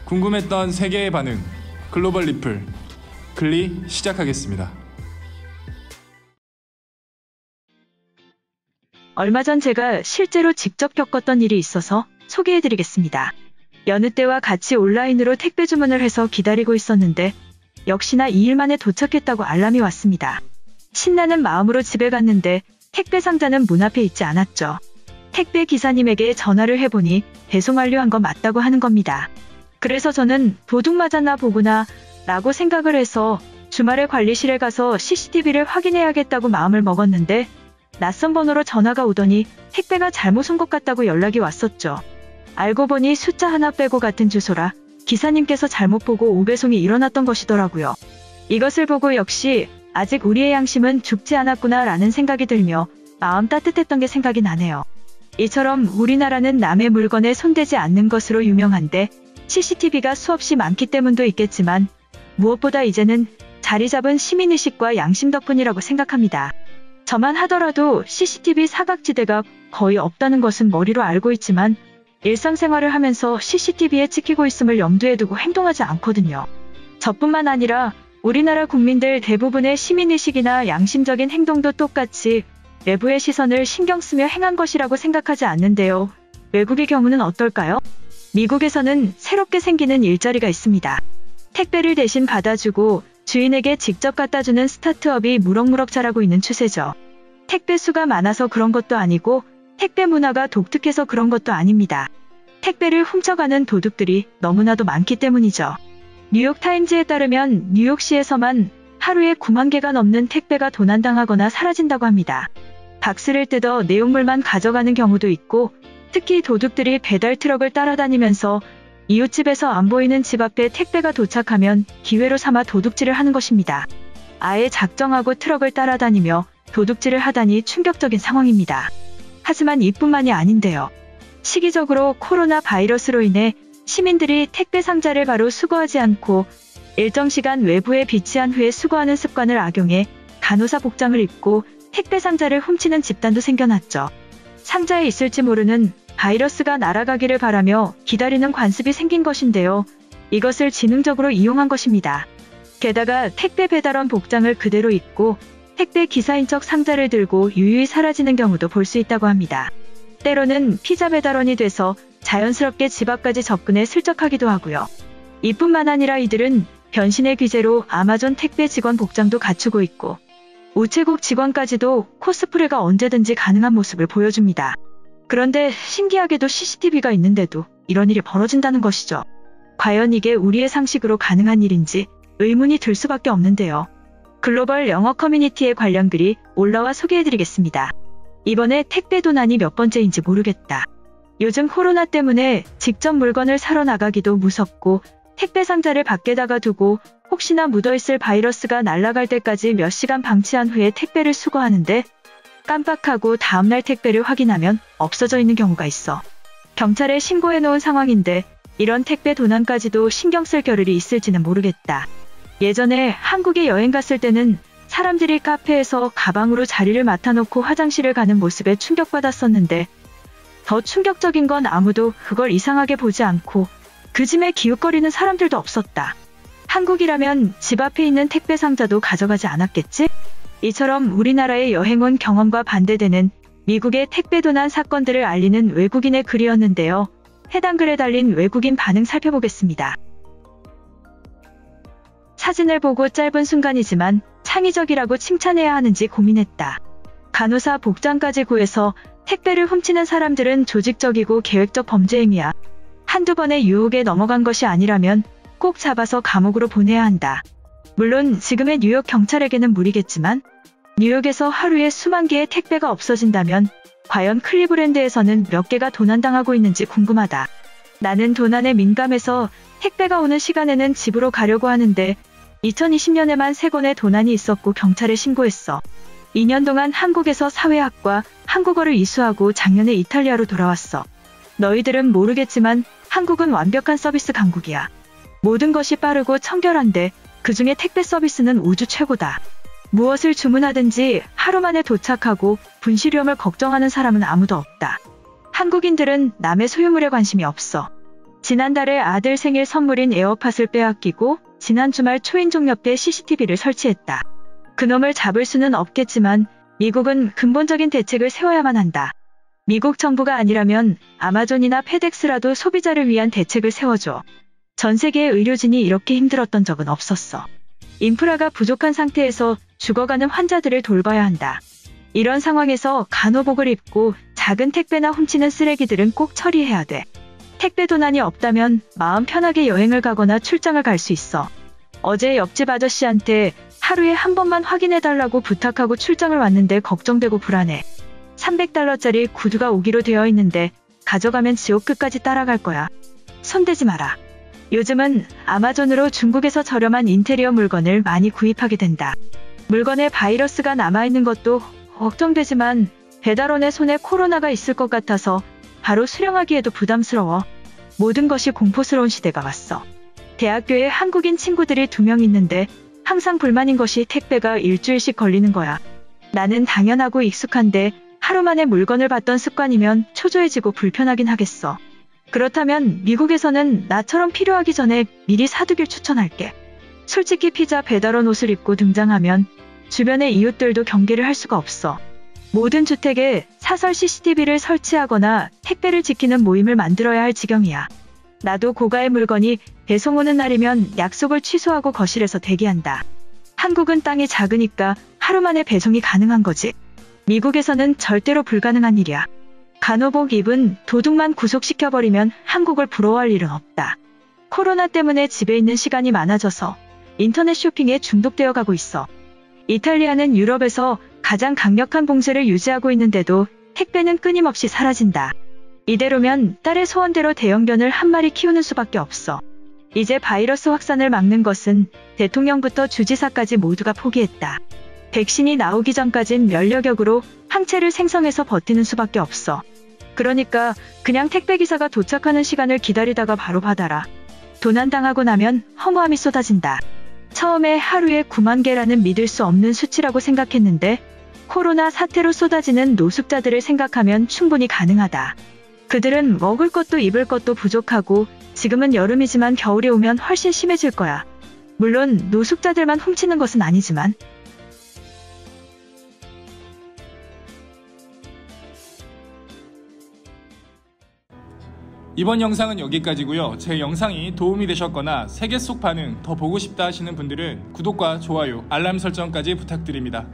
궁금했던 세계의 반응, 글로벌 리플, 글리 시작하겠습니다. 얼마 전 제가 실제로 직접 겪었던 일이 있어서 소개해드리겠습니다. 여느 때와 같이 온라인으로 택배 주문을 해서 기다리고 있었는데 역시나 2일 만에 도착했다고 알람이 왔습니다. 신나는 마음으로 집에 갔는데 택배 상자는 문 앞에 있지 않았죠. 택배 기사님에게 전화를 해보니 배송 완료한 거 맞다고 하는 겁니다. 그래서 저는 도둑 맞았나 보구나 라고 생각을 해서 주말에 관리실에 가서 CCTV를 확인해야겠다고 마음을 먹었는데 낯선 번호로 전화가 오더니 택배가 잘못 온 것 같다고 연락이 왔었죠. 알고 보니 숫자 하나 빼고 같은 주소라 기사님께서 잘못 보고 오배송이 일어났던 것이더라고요. 이것을 보고 역시 아직 우리의 양심은 죽지 않았구나 라는 생각이 들며 마음 따뜻했던 게 생각이 나네요. 이처럼 우리나라는 남의 물건에 손대지 않는 것으로 유명한데 CCTV가 수없이 많기 때문도 있겠지만 무엇보다 이제는 자리 잡은 시민의식과 양심 덕분이라고 생각합니다. 저만 하더라도 CCTV 사각지대가 거의 없다는 것은 머리로 알고 있지만 일상생활을 하면서 CCTV에 찍히고 있음을 염두에 두고 행동하지 않거든요. 저뿐만 아니라 우리나라 국민들 대부분의 시민의식이나 양심적인 행동도 똑같이 외부의 시선을 신경 쓰며 행한 것이라고 생각하지 않는데요. 외국의 경우는 어떨까요? 미국에서는 새롭게 생기는 일자리가 있습니다. 택배를 대신 받아주고 주인에게 직접 갖다주는 스타트업이 무럭무럭 자라고 있는 추세죠. 택배 수가 많아서 그런 것도 아니고 택배 문화가 독특해서 그런 것도 아닙니다. 택배를 훔쳐가는 도둑들이 너무나도 많기 때문이죠. 뉴욕타임즈에 따르면 뉴욕시에서만 하루에 9만 개가 넘는 택배가 도난당하거나 사라진다고 합니다. 박스를 뜯어 내용물만 가져가는 경우도 있고 특히 도둑들이 배달 트럭을 따라다니면서 이웃집에서 안 보이는 집 앞에 택배가 도착하면 기회로 삼아 도둑질을 하는 것입니다. 아예 작정하고 트럭을 따라다니며 도둑질을 하다니 충격적인 상황입니다. 하지만 이뿐만이 아닌데요. 시기적으로 코로나 바이러스로 인해 시민들이 택배 상자를 바로 수거하지 않고 일정 시간 외부에 비치한 후에 수거하는 습관을 악용해 간호사 복장을 입고 택배 상자를 훔치는 집단도 생겨났죠. 상자에 있을지 모르는 바이러스가 날아가기를 바라며 기다리는 관습이 생긴 것인데요. 이것을 지능적으로 이용한 것입니다. 게다가 택배 배달원 복장을 그대로 입고 택배 기사인 척 상자를 들고 유유히 사라지는 경우도 볼 수 있다고 합니다. 때로는 피자 배달원이 돼서 자연스럽게 집 앞까지 접근해 슬쩍하기도 하고요. 이뿐만 아니라 이들은 변신의 귀재로 아마존 택배 직원 복장도 갖추고 있고 우체국 직원까지도 코스프레가 언제든지 가능한 모습을 보여줍니다. 그런데 신기하게도 CCTV가 있는데도 이런 일이 벌어진다는 것이죠. 과연 이게 우리의 상식으로 가능한 일인지 의문이 들 수밖에 없는데요. 글로벌 영어 커뮤니티에 관련 글이 올라와 소개해드리겠습니다. 이번에 택배 도난이 몇 번째인지 모르겠다. 요즘 코로나 때문에 직접 물건을 사러 나가기도 무섭고 택배 상자를 밖에다가 두고 혹시나 묻어있을 바이러스가 날아갈 때까지 몇 시간 방치한 후에 택배를 수거하는데 깜빡하고 다음날 택배를 확인하면 없어져 있는 경우가 있어. 경찰에 신고해놓은 상황인데 이런 택배 도난까지도 신경 쓸 겨를이 있을지는 모르겠다. 예전에 한국에 여행 갔을 때는 사람들이 카페에서 가방으로 자리를 맡아놓고 화장실을 가는 모습에 충격받았었는데 더 충격적인 건 아무도 그걸 이상하게 보지 않고 그 짐에 기웃거리는 사람들도 없었다. 한국이라면 집 앞에 있는 택배 상자도 가져가지 않았겠지? 이처럼 우리나라의 여행 온 경험과 반대되는 미국의 택배 도난 사건들을 알리는 외국인의 글이었는데요. 해당 글에 달린 외국인 반응 살펴보겠습니다. 사진을 보고 짧은 순간이지만 창의적이라고 칭찬해야 하는지 고민했다. 간호사 복장까지 구해서 택배를 훔치는 사람들은 조직적이고 계획적 범죄 행위야. 한두 번의 유혹에 넘어간 것이 아니라면 꼭 잡아서 감옥으로 보내야 한다. 물론 지금의 뉴욕 경찰에게는 무리겠지만 뉴욕에서 하루에 수만 개의 택배가 없어진다면 과연 클리브랜드에서는 몇 개가 도난당하고 있는지 궁금하다. 나는 도난에 민감해서 택배가 오는 시간에는 집으로 가려고 하는데 2020년에만 3건의 도난이 있었고 경찰에 신고했어. 2년 동안 한국에서 사회학과 한국어를 이수하고 작년에 이탈리아로 돌아왔어. 너희들은 모르겠지만 한국은 완벽한 서비스 강국이야. 모든 것이 빠르고 청결한데 그중에 택배 서비스는 우주 최고다. 무엇을 주문하든지 하루 만에 도착하고 분실위험을 걱정하는 사람은 아무도 없다. 한국인들은 남의 소유물에 관심이 없어. 지난달에 아들 생일 선물인 에어팟을 빼앗기고 지난 주말 초인종 옆에 CCTV를 설치했다. 그놈을 잡을 수는 없겠지만 미국은 근본적인 대책을 세워야만 한다. 미국 정부가 아니라면 아마존이나 페덱스라도 소비자를 위한 대책을 세워줘. 전 세계의 의료진이 이렇게 힘들었던 적은 없었어. 인프라가 부족한 상태에서 죽어가는 환자들을 돌봐야 한다. 이런 상황에서 간호복을 입고 작은 택배나 훔치는 쓰레기들은 꼭 처리해야 돼. 택배 도난이 없다면 마음 편하게 여행을 가거나 출장을 갈 수 있어. 어제 옆집 아저씨한테 하루에 한 번만 확인해달라고 부탁하고 출장을 왔는데 걱정되고 불안해. $300짜리 구두가 오기로 되어 있는데 가져가면 지옥 끝까지 따라갈 거야. 손대지 마라. 요즘은 아마존으로 중국에서 저렴한 인테리어 물건을 많이 구입하게 된다. 물건에 바이러스가 남아있는 것도 걱정되지만 배달원의 손에 코로나가 있을 것 같아서 바로 수령하기에도 부담스러워. 모든 것이 공포스러운 시대가 왔어. 대학교에 한국인 친구들이 2명 있는데 항상 불만인 것이 택배가 일주일씩 걸리는 거야. 나는 당연하고 익숙한데 하루 만에 물건을 받던 습관이면 초조해지고 불편하긴 하겠어. 그렇다면 미국에서는 나처럼 필요하기 전에 미리 사두길 추천할게. 솔직히 피자 배달원 옷을 입고 등장하면 주변의 이웃들도 경계를 할 수가 없어. 모든 주택에 사설 CCTV를 설치하거나 택배를 지키는 모임을 만들어야 할 지경이야. 나도 고가의 물건이 배송 오는 날이면 약속을 취소하고 거실에서 대기한다. 한국은 땅이 작으니까 하루 만에 배송이 가능한 거지. 미국에서는 절대로 불가능한 일이야. 간호복 입은 도둑만 구속시켜버리면 한국을 부러워할 일은 없다. 코로나 때문에 집에 있는 시간이 많아져서 인터넷 쇼핑에 중독되어 가고 있어. 이탈리아는 유럽에서 가장 강력한 봉쇄를 유지하고 있는데도 택배는 끊임없이 사라진다. 이대로면 딸의 소원대로 대형견을 한 마리 키우는 수밖에 없어. 이제 바이러스 확산을 막는 것은 대통령부터 주지사까지 모두가 포기했다. 백신이 나오기 전까진 면역력으로 항체를 생성해서 버티는 수밖에 없어. 그러니까 그냥 택배기사가 도착하는 시간을 기다리다가 바로 받아라. 도난당하고 나면 허무함이 쏟아진다. 처음에 하루에 9만 개라는 믿을 수 없는 수치라고 생각했는데 코로나 사태로 쏟아지는 노숙자들을 생각하면 충분히 가능하다. 그들은 먹을 것도 입을 것도 부족하고 지금은 여름이지만 겨울이 오면 훨씬 심해질 거야. 물론 노숙자들만 훔치는 것은 아니지만. 이번 영상은 여기까지고요. 제 영상이 도움이 되셨거나 세계 속 반응 더 보고 싶다 하시는 분들은 구독과 좋아요, 알람 설정까지 부탁드립니다.